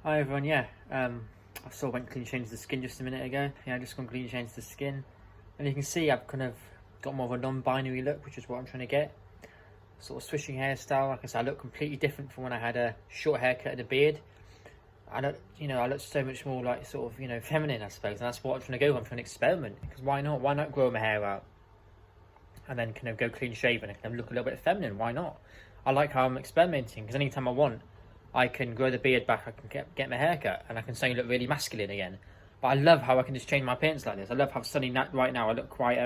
Hi everyone, I sort of went clean change the skin just a minute ago. I just gone clean change the skin. And you can see I've kind of got more of a non-binary look, which is what I'm trying to get. Sort of swishing hairstyle. Like I said, I look completely different from when I had a short haircut and a beard. I look so much more like sort of, feminine, I suppose. And that's what I'm trying to go on. I'm trying to experiment. Because why not? Why not grow my hair out? And then kind of go clean shaven and kind of look a little bit feminine. Why not? I like how I'm experimenting, because anytime I want, I can grow the beard back, I can get my hair cut, and I can suddenly look really masculine again. But I love how I can just change my appearance like this. I love how suddenly right now I look quite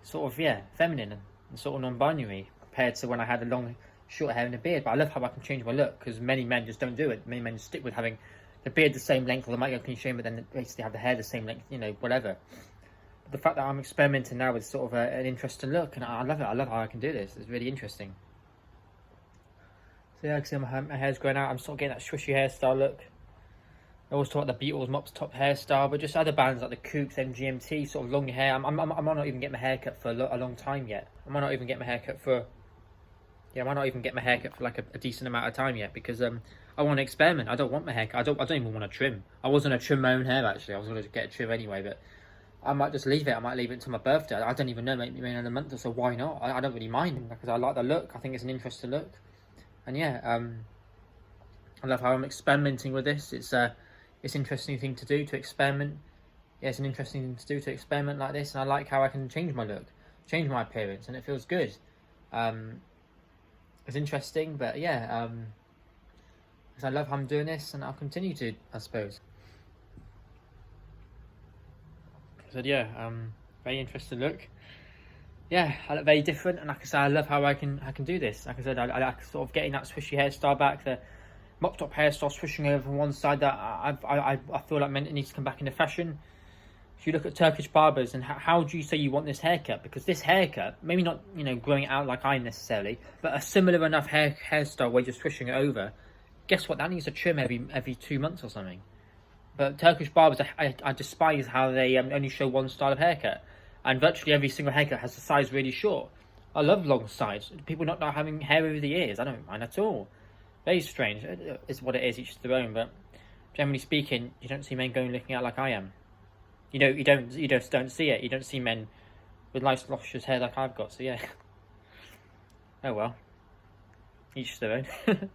feminine and sort of non-binary compared to when I had a long short hair and a beard. But I love how I can change my look, because many men just don't do it. Many men just stick with having the beard the same length, or they might go clean shaven, but then they basically have the hair the same length, whatever. But the fact that I'm experimenting now with sort of an interesting look, and I love it. I love how I can do this. It's really interesting. So yeah, I can see my hair's growing out. I'm sort of getting that swishy hairstyle look. I always talk about the Beatles mops top hairstyle, but just other bands like the Kooks, MGMT, sort of long hair. I might not even get my hair cut for a long time yet. I might not even get my hair cut for like a decent amount of time yet, because I want to experiment. I don't want my hair cut. I don't even want to trim. I was going to trim my own hair actually. I was going to get a trim anyway, but I might just leave it. I might leave it until my birthday. I don't even know, maybe in a month or so. Why not? I don't really mind, because I like the look. I think it's an interesting look. And yeah, I love how I'm experimenting with this. It's an interesting thing to do, to experiment. Yeah, it's an interesting thing to do, to experiment like this. And I like how I can change my look, change my appearance, and it feels good. It's interesting, but yeah, because I love how I'm doing this, and I'll continue to, I suppose. So yeah, very interesting look. Yeah, I look very different, and like I said, I love how I can do this. Like I said, I like sort of getting that swishy hairstyle back, the mop top hairstyle swishing over from one side that I feel like it needs to come back into fashion. If you look at Turkish barbers, and how do you say you want this haircut? Because this haircut, maybe not growing it out like I necessarily, but a similar enough hairstyle where you're swishing it over. Guess what? That needs a trim every 2 months or something. But Turkish barbers, I despise how they only show one style of haircut. And virtually every single haircut has the sides really short. I love long sides. People not having hair over the ears, I don't mind at all. Very strange. It's what it is, each to their own. But generally speaking, you don't see men going looking out like I am. You just don't see it. You don't see men with nice luscious hair like I've got. So yeah. Oh well. Each to their own.